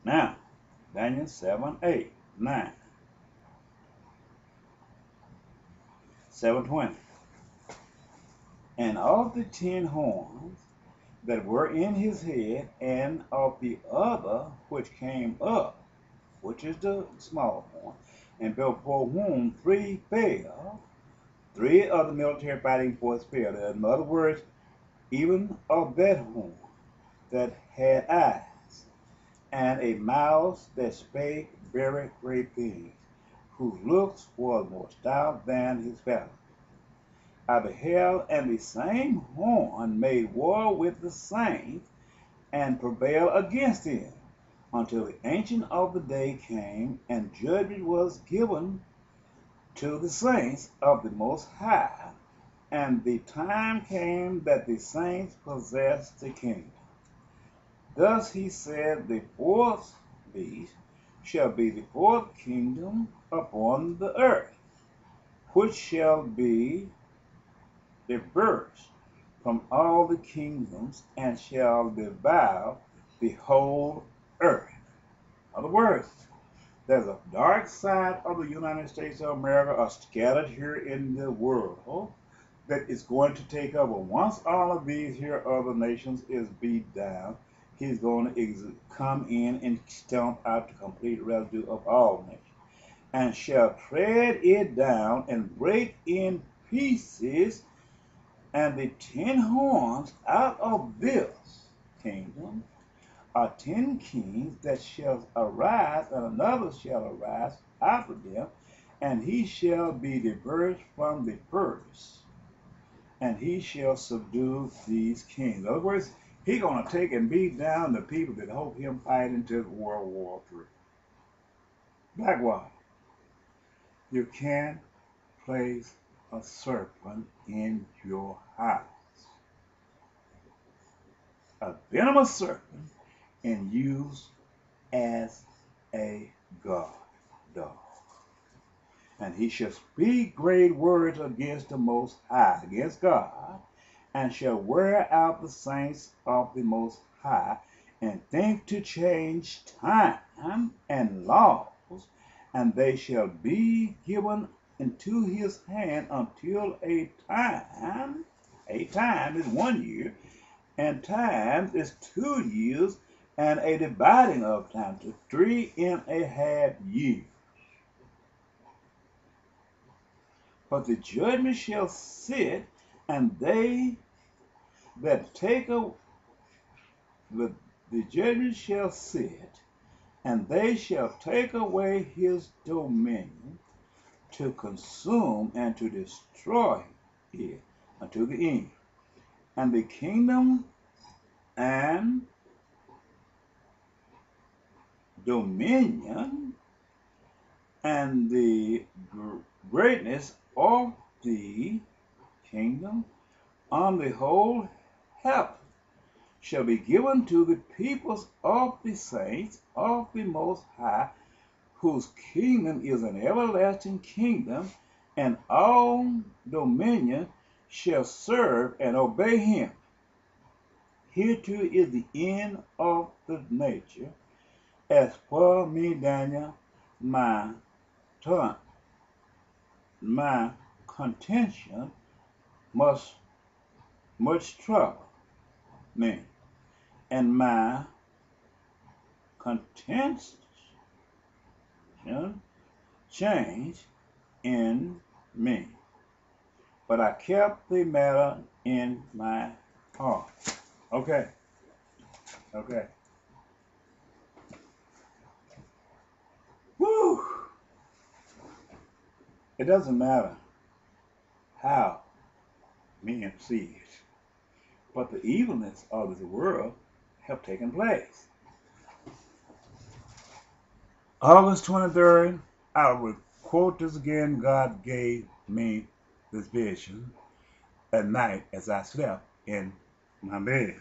Now, Daniel 7, 8, 9, 7:20. And of the 10 horns that were in his head, and of the other which came up, which is the small horn, and before whom three fell, three of the military fighting force fell. In other words, even of that horn that had eyes, and a mouth that spake very great things, whose looks was more stout than his fellows. I beheld, and the same horn made war with the saints, and prevailed against them, until the Ancient of the Day came, and judgment was given to the saints of the Most High, and the time came that the saints possessed the kingdom. Thus he said, the fourth beast shall be the fourth kingdom upon the earth, which shall be diverse from all the kingdoms, and shall devour the whole earth. In other words, there's a dark side of the United States of America are scattered here in the world that is going to take over. Once all of these here other nations is beat down, he's going to come in and stomp out the complete residue of all nations, and shall tread it down and break in pieces, and the 10 horns out of this kingdom are 10 kings that shall arise, and another shall arise after them, and he shall be diverse from the first, and he shall subdue these kings. In other words, he's going to take and beat down the people that help him fight into World War III. Likewise, you can't place a serpent in your house, a venomous serpent, and use as a guard dog. And he shall speak great words against the Most High, against God, and shall wear out the saints of the Most High, and think to change time and laws, and they shall be given into his hand until a time is 1 year, and time is 2 years, and a dividing of time to 3.5 years. But the judgment shall sit, and they that take the judgment shall sit, and they shall take away his dominion, to consume and to destroy it unto the end. And the kingdom and dominion and the greatness of the kingdom on the whole heaven shall be given to the peoples of the saints of the Most High, whose kingdom is an everlasting kingdom, and all dominion shall serve and obey him. Hereto is the end of the nature. As for me, Daniel, my contention must much trouble me, and my contention change in me. But I kept the matter in my heart. Okay. Woo! It doesn't matter how men see it, but the evilness of this world have taken place. August 23rd, I will quote this again. God gave me this vision at night as I slept in my bed.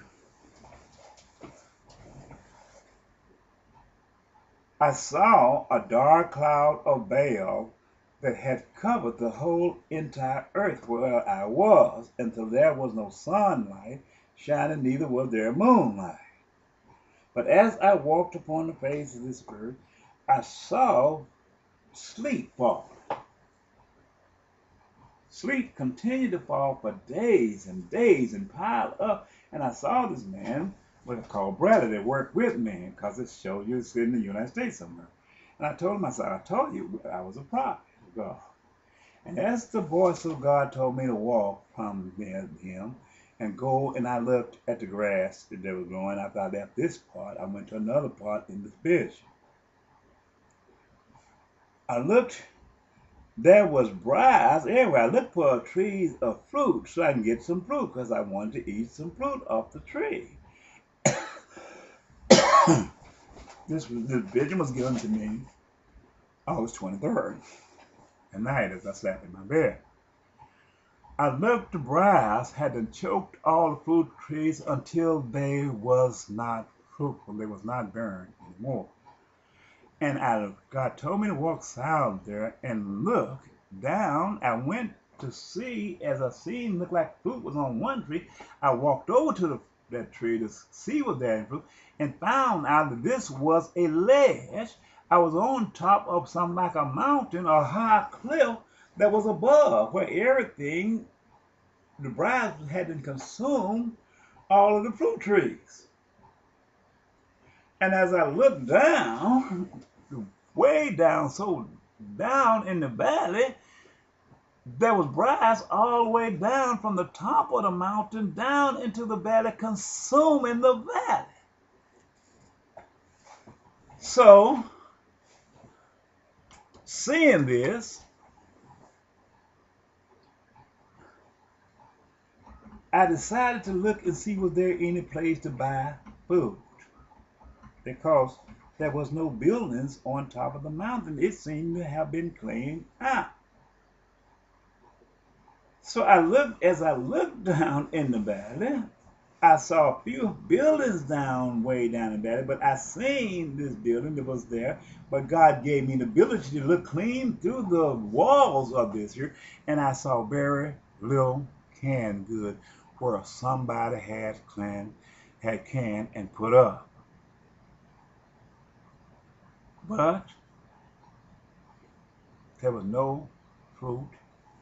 I saw a dark cloud of Baal that had covered the whole entire earth where I was, until there was no sunlight shining, neither was there moonlight. But as I walked upon the face of this earth, I saw sleep fall. Sleep continued to fall for days and days and pile up. And I saw this man, what I call brother, that worked with me, because it showed you it's in the United States somewhere. And I told him, I said, I told you I was a prophet of God. And as the voice of God told me to walk from him and go, and I looked at the grass that they were growing. After I left this part, I went to another part in this vision. I looked, there was briars everywhere. I looked for trees of fruit so I can get some fruit because I wanted to eat some fruit off the tree. This vision was given to me August 23rd at night as I slept in my bed. I looked, the briars had choked all the fruit trees until they was not fruitful. They was not bearing anymore. And God told me to walk south there and look down. I went to see, as I seen, looked like fruit was on one tree. I walked over to that tree to see what there in fruit and found out that this was a ledge. I was on top of something like a mountain or high cliff that was above, where everything, the briars had consumed all of the fruit trees. And as I looked down, way down, so down in the valley, there was briars all the way down from the top of the mountain down into the valley, consuming the valley. So, seeing this, I decided to look and see was there any place to buy food, because there was no buildings on top of the mountain. It seemed to have been cleaned out. So as I looked down in the valley, I saw a few buildings way down in the valley, but I seen this building that was there, but God gave me the ability to look clean through the walls of this here, and I saw very little canned good where somebody had canned and put up. But there was no fruit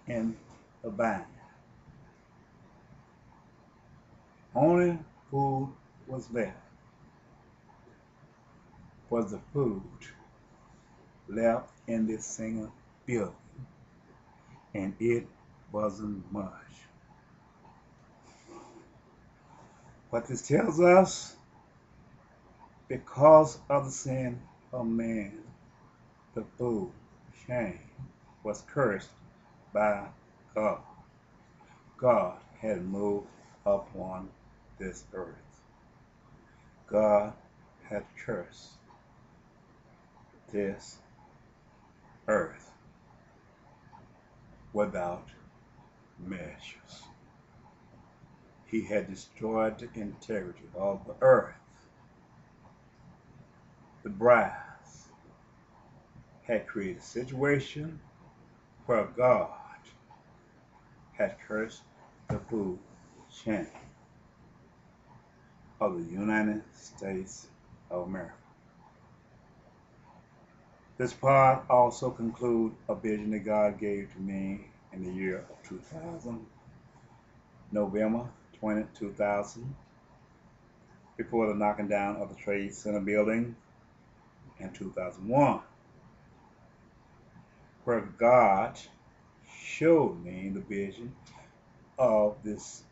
in the vine. Only food was left was the food left in this single building, and it wasn't much. What this tells us, because of the sin of man, the food chain was cursed by God. God had moved upon this earth. God had cursed this earth without measures. He had destroyed the integrity of the earth. The briars had created a situation where God had cursed the food chain of the United States of America. This part also concludes a vision that God gave to me in the year of 2000, November 20, 2000, before the knocking down of the Trade Center building in 2001, where God showed me the vision of this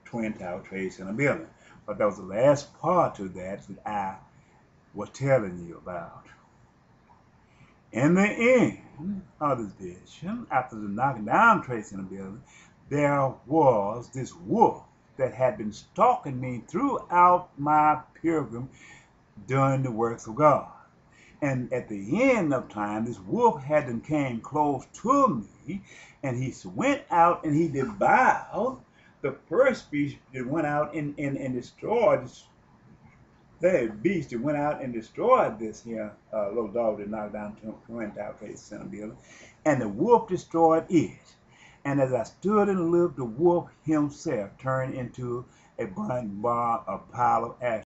Twin Tower Trade Center building. But that was the last part to that I was telling you about. In the end of this vision, after the knocking down Trade Center building, there was this wolf that had been stalking me throughout my pilgrim doing the works of God. And at the end of time, this wolf came close to me, and he went out and he devoured the first beast that went out and destroyed the beast that went out and destroyed this here little dog that knocked down Twin Tower Trade Center building, and the wolf destroyed it. And as I stood and looked, the wolf himself turned into a pile of ash.